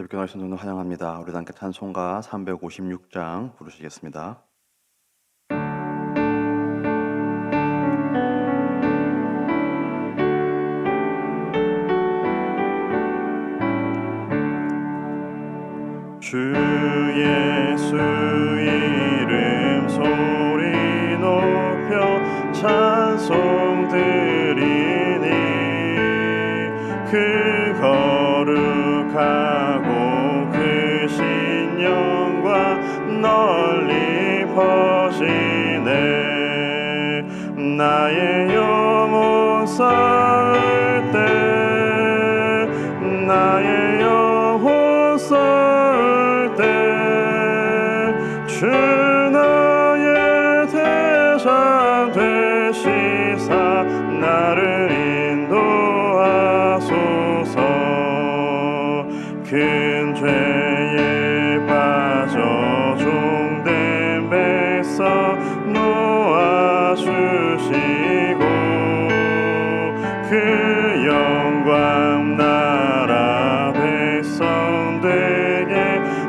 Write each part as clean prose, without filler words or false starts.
새벽 기도 성도는 환영합니다. 우리 함께 찬송가 356장 부르시겠습니다. 주 예수 이름 소리 높여 찬송 드리니 그 거룩하고 크신 영광 널리 퍼지네. 나의 영혼 쌓을 때 나의 영혼 쌓을 때 주 나의 대장 되시사 나를 인도하소서. 큰 죄에 빠져 종된 백성 놓아주시고 그 영광 나라 백성 되게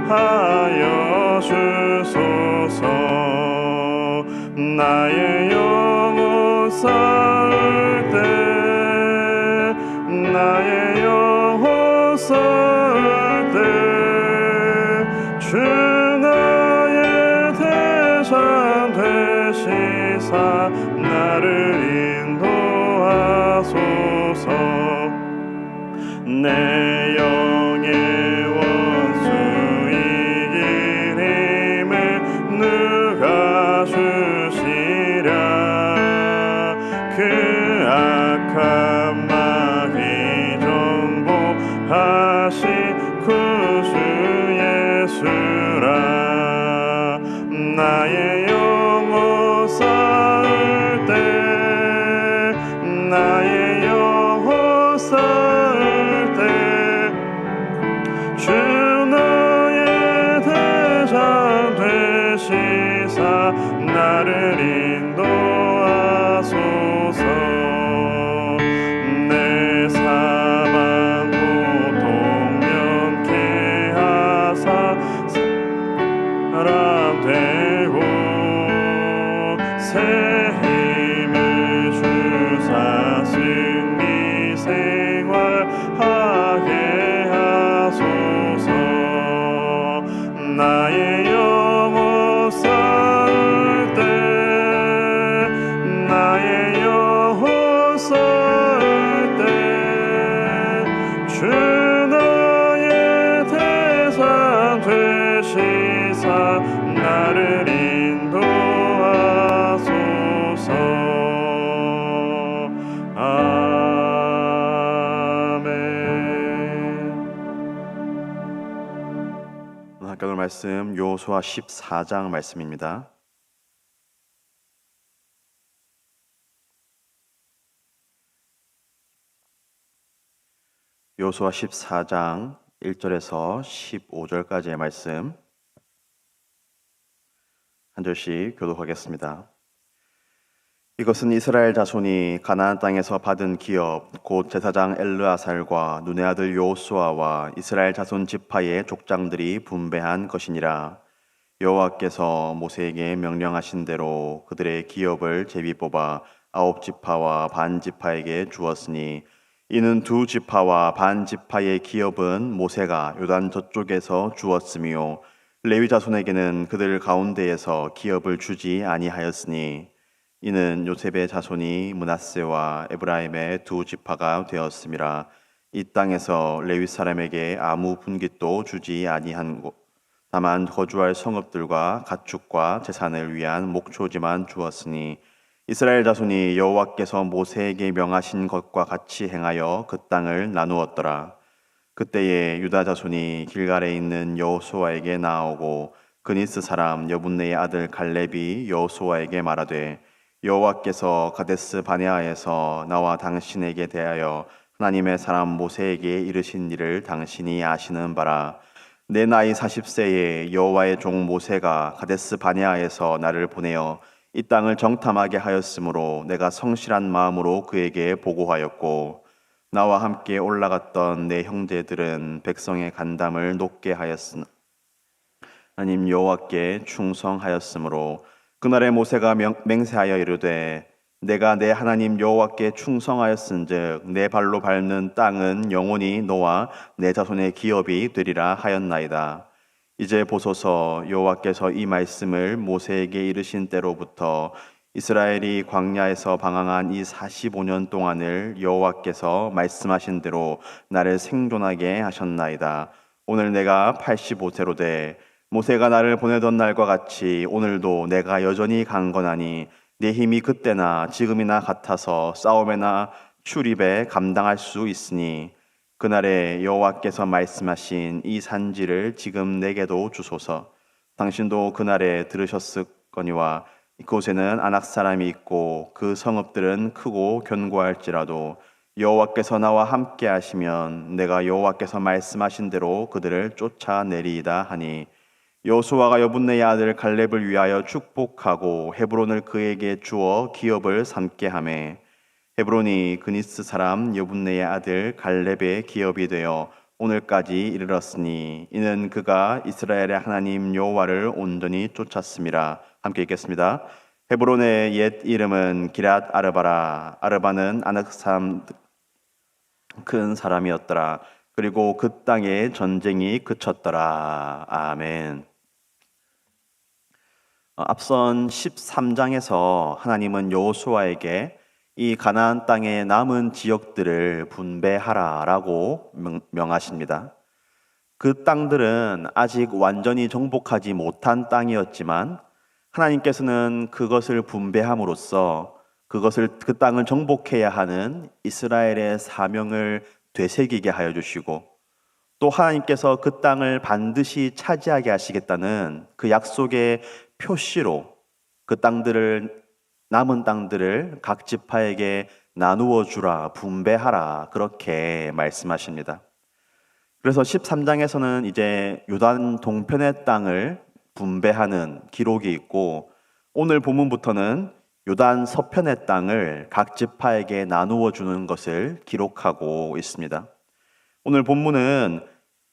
하여 주소서. 나의 영혼 쌓을 때 나의 영혼 쌓을 때 주 나의 대장 되시사 나를 인도하소서. 내 영의 원수 이길 힘을 누가 주시랴. 그 악한 마귀 정복하신 구주 예수라. 나의 영혼 쌓을 때 나의 영혼 쌓을 때 주 나의 대장 되시사 나를 인도하소서. 내 사망 고통 면케 하사 사람 되고 새 힘을 주사 승리 생활하게 하소서. 나의 영혼 쌓을 때 나의 영혼 쌓을 때 주 나의 대상 되시사 나를 인도하소서. 아멘. 오늘 함께 볼 말씀 여호수아 14장 말씀입니다. 여호수아 14장 1절에서 15절까지의 말씀 한 절씩 교독하겠습니다. 이것은 이스라엘 자손이 가나안 땅에서 받은 기업 곧 제사장 엘르아살과 눈의 아들 여호수아와 이스라엘 자손 지파의 족장들이 분배한 것이니라. 여호와께서 모세에게 명령하신 대로 그들의 기업을 제비 뽑아 9지파와 반 지파에게 주었으니 이는 2지파와 반 지파의 기업은 모세가 요단 저쪽에서 주었으며 레위 자손에게는 그들 가운데에서 기업을 주지 아니하였으니 이는 요셉의 자손이 므낫세와 에브라임의 2지파가 되었음이라. 이 땅에서 레위 사람에게 아무 분깃도 주지 아니한 곳 다만 거주할 성읍들과 가축과 재산을 위한 목초지만 주었으니 이스라엘 자손이 여호와께서 모세에게 명하신 것과 같이 행하여 그 땅을 나누었더라. 그때에 유다 자손이 길갈에 있는 여호수아에게 나아오고 그니스 사람 여분네의 아들 갈렙이 여호수아에게 말하되 여호와께서 가데스 바네아에서 나와 당신에게 대하여 하나님의 사람 모세에게 이르신 일을 당신이 아시는 바라. 내 나이 40세에 여호와의 종 모세가 가데스 바네아에서 나를 보내어 이 땅을 정탐하게 하였으므로 내가 성실한 마음으로 그에게 보고하였고 나와 함께 올라갔던 내 형제들은 백성의 간담을 높게 하였으나 하나님 여호와께 충성하였으므로 그날에 모세가 맹세하여 이르되 내가 내 하나님 여호와께 충성하였은즉 내 발로 밟는 땅은 영원히 너와 내 자손의 기업이 되리라 하였나이다. 이제 보소서 여호와께서 이 말씀을 모세에게 이르신 때로부터 이스라엘이 광야에서 방황한 이 45년 동안을 여호와께서 말씀하신 대로 나를 생존하게 하셨나이다. 오늘 내가 85세로 돼 모세가 나를 보내던 날과 같이 오늘도 내가 여전히 강건하니 내 힘이 그때나 지금이나 같아서 싸움에나 출입에 감당할 수 있으니 그날에 여호와께서 말씀하신 이 산지를 지금 내게도 주소서. 당신도 그날에 들으셨을거니와 이곳에는 아낙 사람이 있고 그 성읍들은 크고 견고할지라도 여호와께서 나와 함께 하시면 내가 여호와께서 말씀하신 대로 그들을 쫓아내리이다 하니 여호수아가 여분네의 아들 갈렙을 위하여 축복하고 헤브론을 그에게 주어 기업을 삼게 하매 헤브론이 그니스 사람 여분네의 아들 갈렙의 기업이 되어 오늘까지 이르렀으니 이는 그가 이스라엘의 하나님 여호와를 온전히 쫓았음이라. 함께 읽겠습니다. 헤브론의 옛 이름은 기럇 아르바라. 아르바는 아낙 사람 큰 사람이었더라. 그리고 그 땅에 전쟁이 그쳤더라. 아멘. 앞선 13장에서 하나님은 여호수아에게 이 가나안 땅의 남은 지역들을 분배하라라고 명하십니다. 그 땅들은 아직 완전히 정복하지 못한 땅이었지만 하나님께서는 그것을 분배함으로써 그 땅을 정복해야 하는 이스라엘의 사명을 되새기게 하여 주시고 또 하나님께서 그 땅을 반드시 차지하게 하시겠다는 그 약속의 표시로 그 남은 땅들을 각 지파에게 나누어 주라, 분배하라 그렇게 말씀하십니다. 그래서 13장에서는 이제 요단 동편의 땅을 분배하는 기록이 있고 오늘 본문부터는 요단 서편의 땅을 각 지파에게 나누어 주는 것을 기록하고 있습니다. 오늘 본문은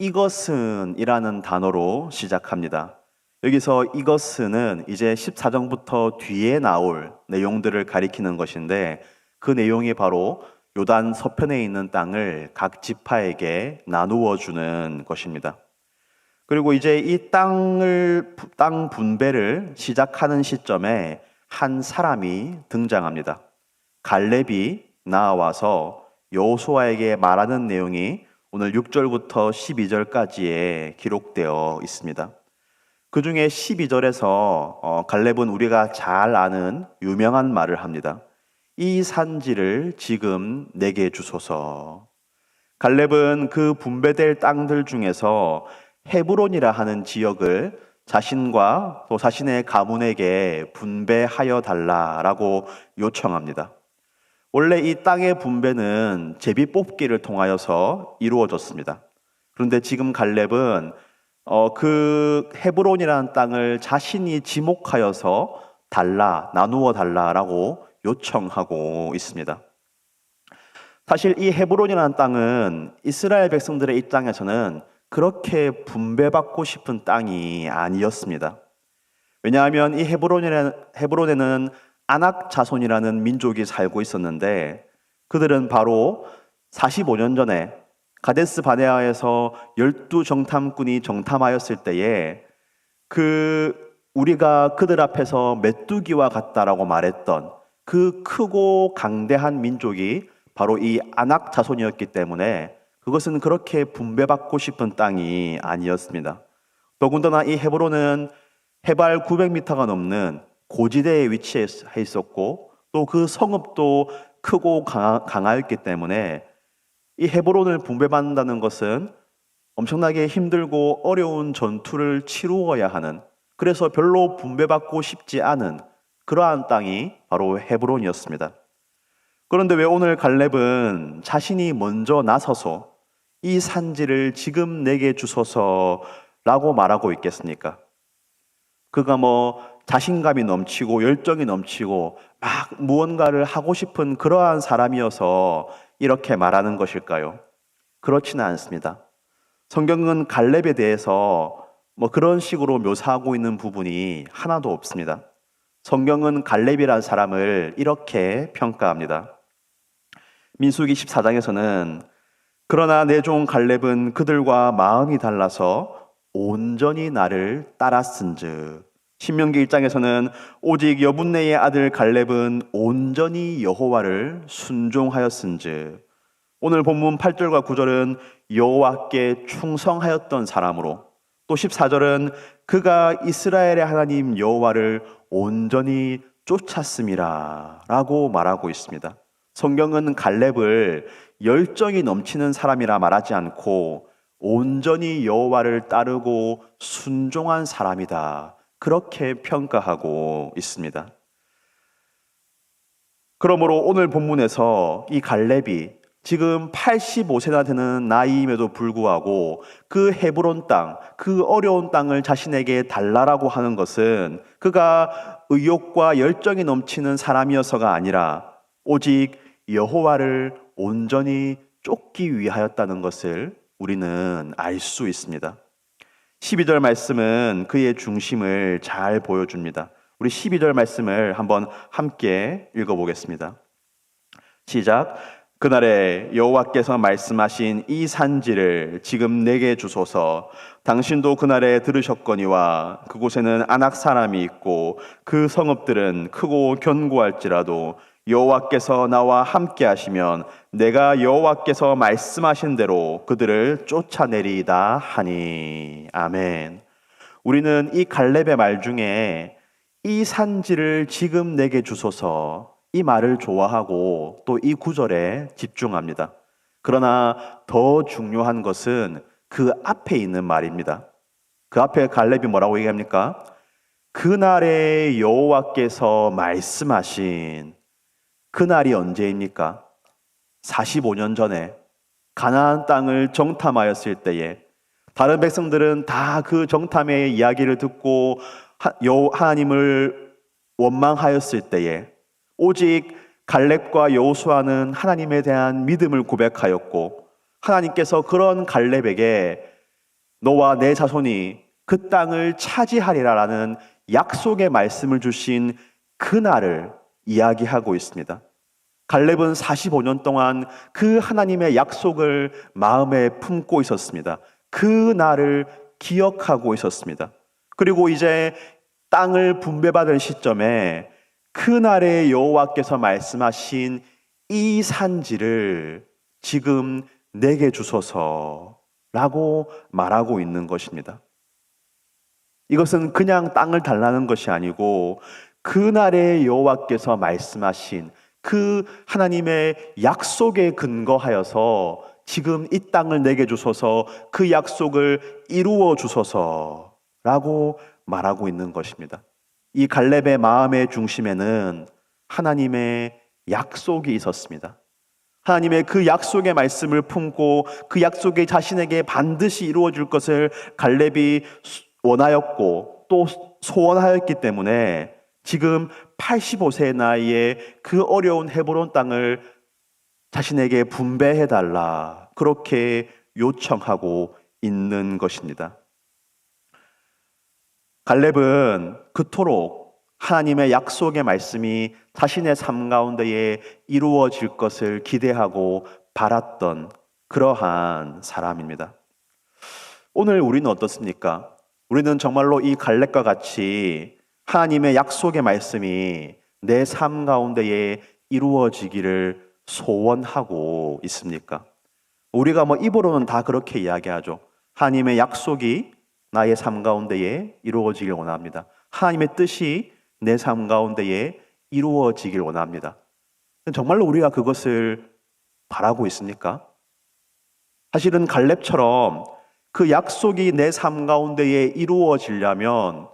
이것은 이라는 단어로 시작합니다. 여기서 이것은 이제 14장부터 뒤에 나올 내용들을 가리키는 것인데 그 내용이 바로 요단 서편에 있는 땅을 각 지파에게 나누어 주는 것입니다. 그리고 이제 이 땅 분배를 시작하는 시점에 한 사람이 등장합니다. 갈렙이 나와서 여호수아에게 말하는 내용이 오늘 6절부터 12절까지에 기록되어 있습니다. 그 중에 12절에서 갈렙은 우리가 잘 아는 유명한 말을 합니다. 이 산지를 지금 내게 주소서. 갈렙은 그 분배될 땅들 중에서 헤브론이라 하는 지역을 자신과 또 자신의 가문에게 분배하여 달라라고 요청합니다. 원래 이 땅의 분배는 제비 뽑기를 통하여서 이루어졌습니다. 그런데 지금 갈렙은 그 헤브론이라는 땅을 자신이 지목하여서 나누어 달라라고 요청하고 있습니다. 사실 이 헤브론이라는 땅은 이스라엘 백성들의 입장에서는 그렇게 분배받고 싶은 땅이 아니었습니다. 왜냐하면 이 헤브론에는 아낙 자손이라는 민족이 살고 있었는데 그들은 바로 45년 전에 가데스 바네아에서 12정탐꾼이 정탐하였을 때에 우리가 그들 앞에서 메뚜기와 같다라고 말했던 그 크고 강대한 민족이 바로 이 아낙 자손이었기 때문에 그것은 그렇게 분배받고 싶은 땅이 아니었습니다. 더군다나 이 헤브론은 해발 900m가 넘는 고지대에 위치해 있었고 또 그 성읍도 크고 강하였기 때문에 이 헤브론을 분배받는다는 것은 엄청나게 힘들고 어려운 전투를 치루어야 하는, 그래서 별로 분배받고 싶지 않은 그러한 땅이 바로 헤브론이었습니다. 그런데 왜 오늘 갈렙은 자신이 먼저 나서서 이 산지를 지금 내게 주소서라고 말하고 있겠습니까? 그가 자신감이 넘치고 열정이 넘치고 막 무언가를 하고 싶은 그러한 사람이어서 이렇게 말하는 것일까요? 그렇지는 않습니다. 성경은 갈렙에 대해서 그런 식으로 묘사하고 있는 부분이 하나도 없습니다. 성경은 갈렙이라는 사람을 이렇게 평가합니다. 민수기 14장에서는 그러나 내 종 갈렙은 그들과 마음이 달라서 온전히 나를 따랐은즉, 신명기 1장에서는 오직 여분네의 아들 갈렙은 온전히 여호와를 순종하였은즉, 오늘 본문 8절과 9절은 여호와께 충성하였던 사람으로, 또 14절은 그가 이스라엘의 하나님 여호와를 온전히 쫓았음이라 라고 말하고 있습니다. 성경은 갈렙을 열정이 넘치는 사람이라 말하지 않고 온전히 여호와를 따르고 순종한 사람이다, 그렇게 평가하고 있습니다. 그러므로 오늘 본문에서 이 갈렙이 지금 85세나 되는 나이임에도 불구하고 그 헤브론 땅, 그 어려운 땅을 자신에게 달라라고 하는 것은 그가 의욕과 열정이 넘치는 사람이어서가 아니라 오직 여호와를 온전히 쫓기 위하였다는 것을 우리는 알 수 있습니다. 12절 말씀은 그의 중심을 잘 보여줍니다. 우리 12절 말씀을 한번 함께 읽어보겠습니다. 시작. 그날에 여호와께서 말씀하신 이 산지를 지금 내게 주소서. 당신도 그날에 들으셨거니와 그곳에는 아낙 사람이 있고 그 성읍들은 크고 견고할지라도 여호와께서 나와 함께 하시면 내가 여호와께서 말씀하신 대로 그들을 쫓아내리이다 하니. 아멘. 우리는 이 갈렙의 말 중에 이 산지를 지금 내게 주소서, 이 말을 좋아하고 또 이 구절에 집중합니다. 그러나 더 중요한 것은 그 앞에 있는 말입니다. 그 앞에 갈렙이 뭐라고 얘기합니까? 그날에 여호와께서 말씀하신, 그날이 언제입니까? 45년 전에 가나안 땅을 정탐하였을 때에 다른 백성들은 다 그 정탐의 이야기를 듣고 하나님을 원망하였을 때에 오직 갈렙과 여호수아는 하나님에 대한 믿음을 고백하였고, 하나님께서 그런 갈렙에게 너와 내 자손이 그 땅을 차지하리라라는 약속의 말씀을 주신 그날을 이야기하고 있습니다. 갈렙은 45년 동안 그 하나님의 약속을 마음에 품고 있었습니다. 그 날을 기억하고 있었습니다. 그리고 이제 땅을 분배받을 시점에 그날에 여호와께서 말씀하신 이 산지를 지금 내게 주소서라고 말하고 있는 것입니다. 이것은 그냥 땅을 달라는 것이 아니고 그날에 여호와께서 말씀하신 그 하나님의 약속에 근거하여서 지금 이 땅을 내게 주소서, 그 약속을 이루어 주소서라고 말하고 있는 것입니다. 이 갈렙의 마음의 중심에는 하나님의 약속이 있었습니다. 하나님의 그 약속의 말씀을 품고 그 약속이 자신에게 반드시 이루어질 것을 갈렙이 원하였고 또 소원하였기 때문에 지금 85세의 나이에 그 어려운 헤브론 땅을 자신에게 분배해달라, 그렇게 요청하고 있는 것입니다. 갈렙은 그토록 하나님의 약속의 말씀이 자신의 삶 가운데에 이루어질 것을 기대하고 바랐던 그러한 사람입니다. 오늘 우리는 어떻습니까? 우리는 정말로 이 갈렙과 같이 하나님의 약속의 말씀이 내 삶 가운데에 이루어지기를 소원하고 있습니까? 우리가 입으로는 다 그렇게 이야기하죠. 하나님의 약속이 나의 삶 가운데에 이루어지길 원합니다. 하나님의 뜻이 내 삶 가운데에 이루어지길 원합니다. 정말로 우리가 그것을 바라고 있습니까? 사실은 갈렙처럼 그 약속이 내 삶 가운데에 이루어지려면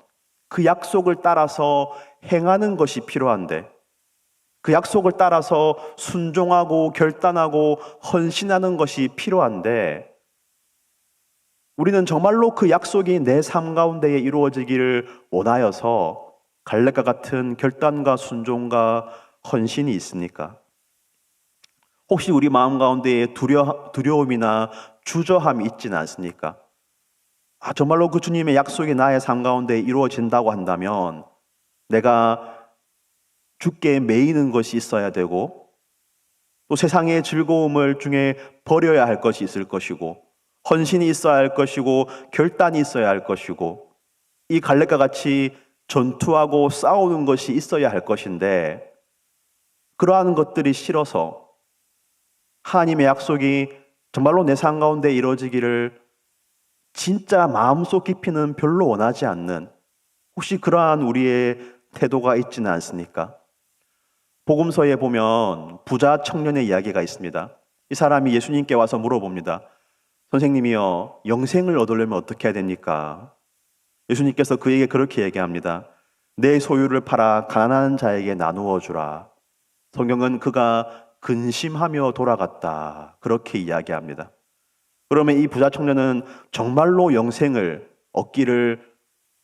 그 약속을 따라서 행하는 것이 필요한데, 그 약속을 따라서 순종하고 결단하고 헌신하는 것이 필요한데, 우리는 정말로 그 약속이 내 삶 가운데에 이루어지기를 원하여서 갈렙과 같은 결단과 순종과 헌신이 있습니까? 혹시 우리 마음 가운데 두려움이나 주저함이 있지는 않습니까? 정말로 그 주님의 약속이 나의 삶 가운데 이루어진다고 한다면 내가 주께 매이는 것이 있어야 되고 또 세상의 즐거움을 중에 버려야 할 것이 있을 것이고 헌신이 있어야 할 것이고 결단이 있어야 할 것이고 이 갈렙과 같이 전투하고 싸우는 것이 있어야 할 것인데 그러한 것들이 싫어서 하나님의 약속이 정말로 내 삶 가운데 이루어지기를 진짜 마음속 깊이는 별로 원하지 않는 혹시 그러한 우리의 태도가 있지는 않습니까? 복음서에 보면 부자 청년의 이야기가 있습니다. 이 사람이 예수님께 와서 물어봅니다. 선생님이요, 영생을 얻으려면 어떻게 해야 됩니까? 예수님께서 그에게 그렇게 얘기합니다. 내 소유를 팔아 가난한 자에게 나누어 주라. 성경은 그가 근심하며 돌아갔다. 그렇게 이야기합니다. 그러면 이 부자 청년은 정말로 영생을 얻기를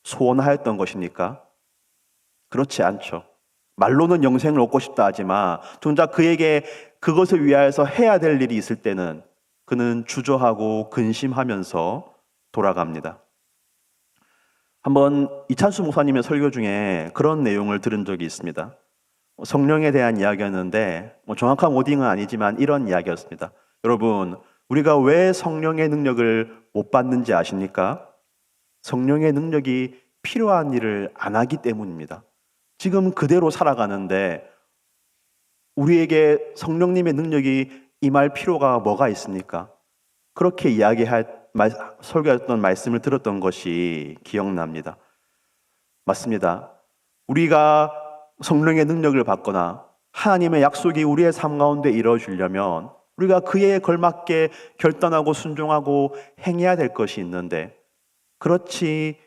소원하였던 것입니까? 그렇지 않죠. 말로는 영생을 얻고 싶다 하지만 정작 그에게 그것을 위하여서 해야 될 일이 있을 때는 그는 주저하고 근심하면서 돌아갑니다. 한번 이찬수 목사님의 설교 중에 그런 내용을 들은 적이 있습니다. 성령에 대한 이야기였는데 정확한 워딩은 아니지만 이런 이야기였습니다. 여러분, 우리가 왜 성령의 능력을 못 받는지 아십니까? 성령의 능력이 필요한 일을 안 하기 때문입니다. 지금 그대로 살아가는데 우리에게 성령님의 능력이 임할 필요가 뭐가 있습니까? 그렇게 설교했던 말씀을 들었던 것이 기억납니다. 맞습니다. 우리가 성령의 능력을 받거나 하나님의 약속이 우리의 삶 가운데 이루어지려면 우리가 그에 걸맞게 결단하고 순종하고 행해야 될 것이 있는데 그렇지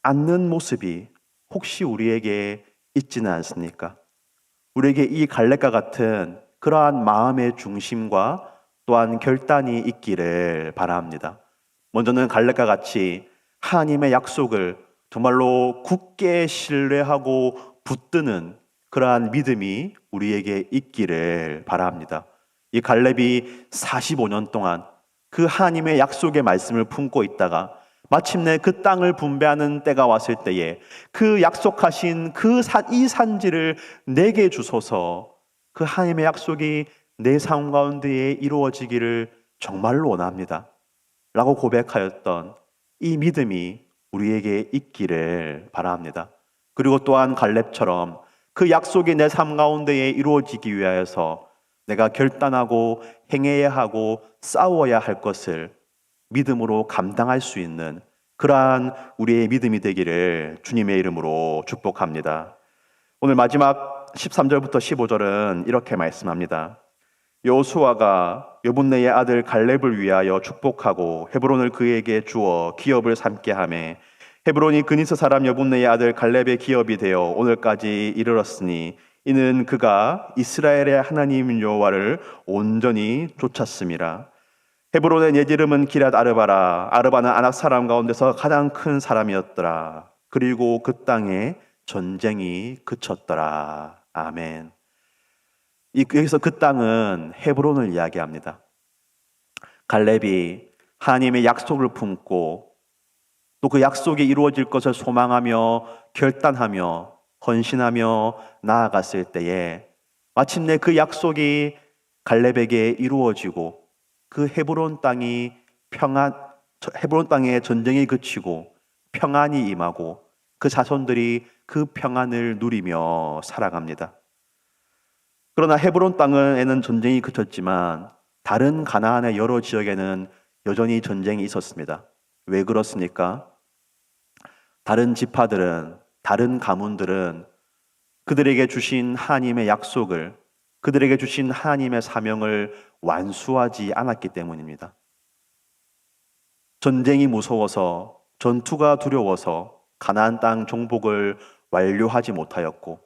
않는 모습이 혹시 우리에게 있지는 않습니까? 우리에게 이 갈렙과 같은 그러한 마음의 중심과 또한 결단이 있기를 바랍니다. 먼저는 갈렙과 같이 하나님의 약속을 정말로 굳게 신뢰하고 붙드는 그러한 믿음이 우리에게 있기를 바랍니다. 이 갈렙이 45년 동안 그 하나님의 약속의 말씀을 품고 있다가 마침내 그 땅을 분배하는 때가 왔을 때에 그 약속하신 이 산지를 내게 주소서, 그 하나님의 약속이 내 삶 가운데에 이루어지기를 정말로 원합니다 라고 고백하였던 이 믿음이 우리에게 있기를 바랍니다. 그리고 또한 갈렙처럼 그 약속이 내 삶 가운데에 이루어지기 위하여서 내가 결단하고 행해야 하고 싸워야 할 것을 믿음으로 감당할 수 있는 그러한 우리의 믿음이 되기를 주님의 이름으로 축복합니다. 오늘 마지막 13절부터 15절은 이렇게 말씀합니다. 여호수아가 여분네의 아들 갈렙을 위하여 축복하고 헤브론을 그에게 주어 기업을 삼게 하매 헤브론이 그니스 사람 여분네의 아들 갈렙의 기업이 되어 오늘까지 이르렀으니 이는 그가 이스라엘의 하나님 여호와를 온전히 쫓았음이라. 헤브론의 옛 이름은 기럇 아르바라. 아르바는 아낙 사람 가운데서 가장 큰 사람이었더라. 그리고 그 땅에 전쟁이 그쳤더라. 아멘. 여기서 그 땅은 헤브론을 이야기합니다. 갈렙이 하나님의 약속을 품고 또 그 약속이 이루어질 것을 소망하며 결단하며 헌신하며 나아갔을 때에 마침내 그 약속이 갈렙에게 이루어지고 그 헤브론 땅에 전쟁이 그치고 평안이 임하고 그 자손들이 그 평안을 누리며 살아갑니다. 그러나 헤브론 땅에는 전쟁이 그쳤지만 다른 가나안의 여러 지역에는 여전히 전쟁이 있었습니다. 왜 그렇습니까? 다른 지파들은, 다른 가문들은 그들에게 주신 하나님의 약속을, 그들에게 주신 하나님의 사명을 완수하지 않았기 때문입니다. 전쟁이 무서워서, 전투가 두려워서 가나안 땅 정복을 완료하지 못하였고,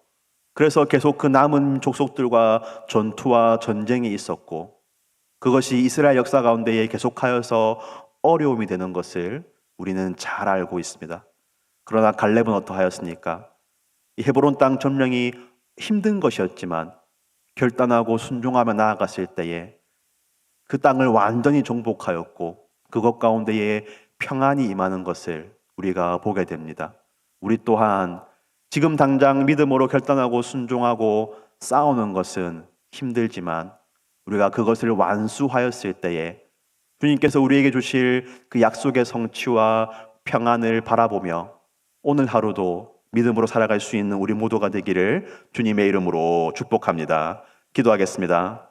그래서 계속 그 남은 족속들과 전투와 전쟁이 있었고, 그것이 이스라엘 역사 가운데에 계속하여서 어려움이 되는 것을 우리는 잘 알고 있습니다. 그러나 갈렙은 어떠하였습니까? 이 헤브론 땅 점령이 힘든 것이었지만 결단하고 순종하며 나아갔을 때에 그 땅을 완전히 정복하였고 그것 가운데에 평안이 임하는 것을 우리가 보게 됩니다. 우리 또한 지금 당장 믿음으로 결단하고 순종하고 싸우는 것은 힘들지만 우리가 그것을 완수하였을 때에 주님께서 우리에게 주실 그 약속의 성취와 평안을 바라보며 오늘 하루도 믿음으로 살아갈 수 있는 우리 모두가 되기를 주님의 이름으로 축복합니다. 기도하겠습니다.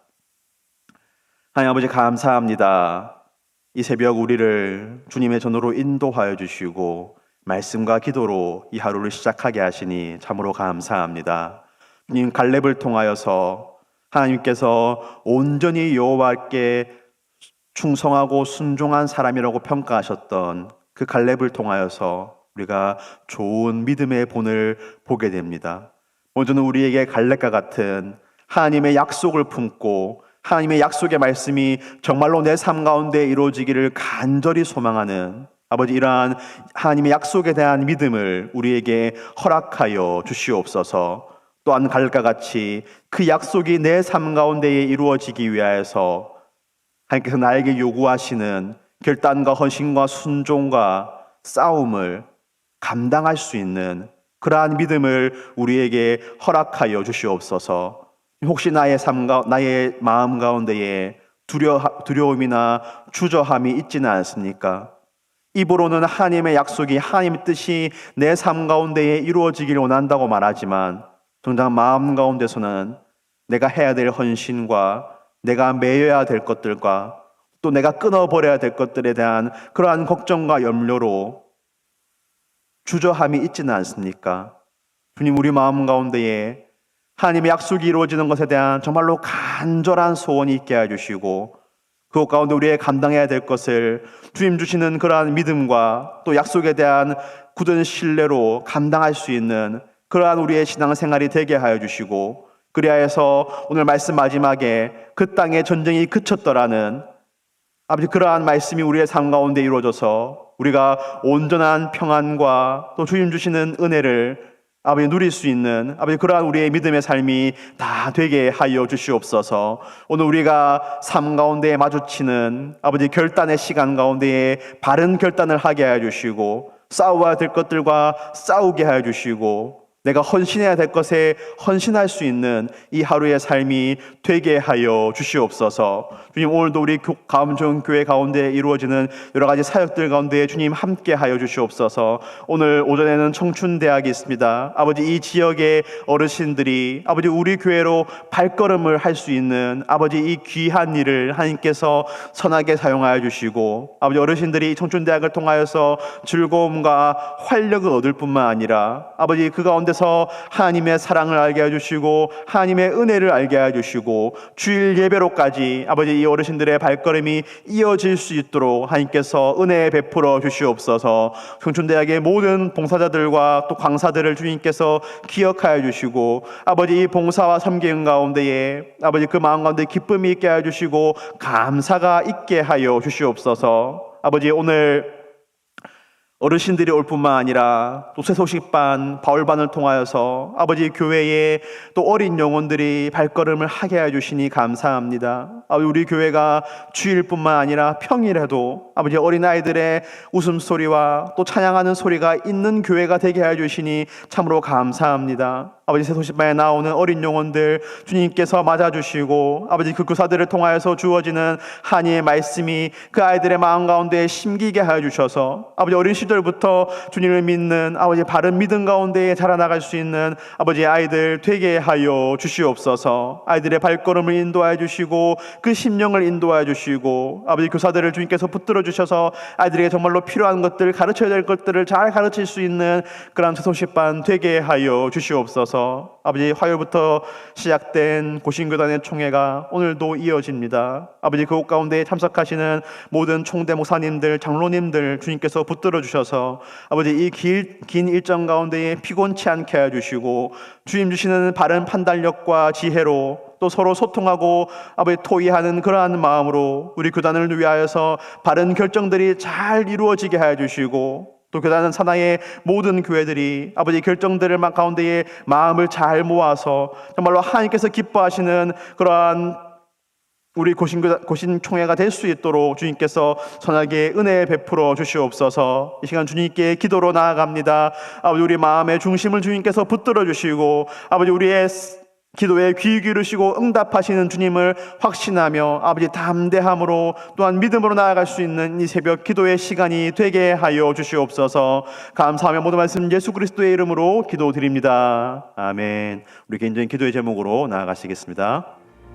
하나님 아버지 감사합니다. 이 새벽 우리를 주님의 전으로 인도하여 주시고 말씀과 기도로 이 하루를 시작하게 하시니 참으로 감사합니다. 주님, 갈렙을 통하여서 하나님께서 온전히 여호와께 충성하고 순종한 사람이라고 평가하셨던 그 갈렙을 통하여서 우리가 좋은 믿음의 본을 보게 됩니다. 먼저는 우리에게 갈렙과 같은 하나님의 약속을 품고 하나님의 약속의 말씀이 정말로 내 삶 가운데 이루어지기를 간절히 소망하는 아버지, 이러한 하나님의 약속에 대한 믿음을 우리에게 허락하여 주시옵소서. 또한 갈렙과 같이 그 약속이 내 삶 가운데에 이루어지기 위하여서 하나님께서 나에게 요구하시는 결단과 헌신과 순종과 싸움을 감당할 수 있는 그러한 믿음을 우리에게 허락하여 주시옵소서. 혹시 나의 마음 가운데에 두려움이나 주저함이 있지는 않습니까? 입으로는 하나님의 약속이, 하나님의 뜻이 내 삶 가운데에 이루어지기를 원한다고 말하지만 정작 마음 가운데서는 내가 해야 될 헌신과 내가 매여야 될 것들과 또 내가 끊어버려야 될 것들에 대한 그러한 걱정과 염려로 주저함이 있지는 않습니까? 주님, 우리 마음 가운데에 하나님의 약속이 이루어지는 것에 대한 정말로 간절한 소원이 있게 해주시고 그것 가운데 우리의 감당해야 될 것을 주님 주시는 그러한 믿음과 또 약속에 대한 굳은 신뢰로 감당할 수 있는 그러한 우리의 신앙생활이 되게 하여 주시고, 그리하여서 오늘 말씀 마지막에 그 땅에 전쟁이 그쳤더라는 아버지 그러한 말씀이 우리의 삶 가운데 이루어져서 우리가 온전한 평안과 또 주님 주시는 은혜를 아버지 누릴 수 있는 아버지 그러한 우리의 믿음의 삶이 다 되게 하여 주시옵소서. 오늘 우리가 삶 가운데 마주치는 아버지 결단의 시간 가운데에 바른 결단을 하게 하여 주시고, 싸워야 될 것들과 싸우게 하여 주시고, 내가 헌신해야 될 것에 헌신할 수 있는 이 하루의 삶이 되게 하여 주시옵소서. 주님, 오늘도 우리 가음좋은 가운데 이루어지는 여러 가지 사역들 가운데 주님 함께 하여 주시옵소서. 오늘 오전에는 청춘대학이 있습니다. 아버지, 이 지역의 어르신들이 아버지 우리 교회로 발걸음을 할 수 있는 아버지 이 귀한 일을 하나님께서 선하게 사용하여 주시고, 아버지 어르신들이 청춘대학을 통하여서 즐거움과 활력을 얻을 뿐만 아니라 아버지 그 가운데 하나님의 사랑을 알게 해주시고 하나님의 은혜를 알게 해주시고 주일 예배로까지 아버지 이 어르신들의 발걸음이 이어질 수 있도록 하나님께서 은혜 베풀어 주시옵소서. 청춘대학의 모든 봉사자들과 또 강사들을 주님께서 기억하여 주시고 아버지 이 봉사와 섬기는 가운데에 아버지 그 마음 가운데 기쁨이 있게 해주시고 감사가 있게 하여 주시옵소서. 아버지, 오늘 어르신들이 올 뿐만 아니라 또 쇠소식반, 바울반을 통하여서 아버지 교회에 또 어린 영혼들이 발걸음을 하게 해주시니 감사합니다. 아버지, 우리 교회가 주일뿐만 아니라 평일에도 아버지 어린아이들의 웃음소리와 또 찬양하는 소리가 있는 교회가 되게 해주시니 참으로 감사합니다. 아버지, 쇠소식반에 나오는 어린 영혼들 주님께서 맞아주시고 아버지 그 교사들을 통하여서 주어지는 하나님의 말씀이 그 아이들의 마음 가운데 심기게 하여 주셔서 아버지 어린 시절부터 주님을 믿는 아버지 바른 믿음 가운데에 자라나갈 수 있는 아버지 아이들 되게 하여 주시옵소서. 아이들의 발걸음을 인도하여 주시고 그 심령을 인도하여 주시고 아버지 교사들을 주님께서 붙들어 주셔서 아이들에게 정말로 필요한 것들, 가르쳐야 될 것들을 잘 가르칠 수 있는 그런 쇠소식반 되게 하여 주시옵소서. 아버지, 화요일부터 시작된 고신교단의 총회가 오늘도 이어집니다. 아버지, 그곳 가운데 참석하시는 모든 총대 목사님들, 장로님들 주님께서 붙들어 주셔서 아버지 이 긴 일정 가운데에 피곤치 않게 해주시고 주님 주시는 바른 판단력과 지혜로 또 서로 소통하고 아버지 토의하는 그러한 마음으로 우리 교단을 위하여서 바른 결정들이 잘 이루어지게 하여 주시고 또 교단은 산하의 모든 교회들이 아버지 결정들을 가운데에 마음을 잘 모아서 정말로 하나님께서 기뻐하시는 그러한 우리 고신총회가 될 수 있도록 주님께서 선하게 은혜 베풀어 주시옵소서. 이 시간 주님께 기도로 나아갑니다. 아버지, 우리 마음의 중심을 주님께서 붙들어 주시고 아버지, 우리의 기도에 귀 기울이시고 응답하시는 주님을 확신하며 아버지 담대함으로 또한 믿음으로 나아갈 수 있는 이 새벽 기도의 시간이 되게 하여 주시옵소서. 감사하며 모든 말씀 예수 그리스도의 이름으로 기도드립니다. 아멘. 우리 개인적인 기도의 제목으로 나아가시겠습니다.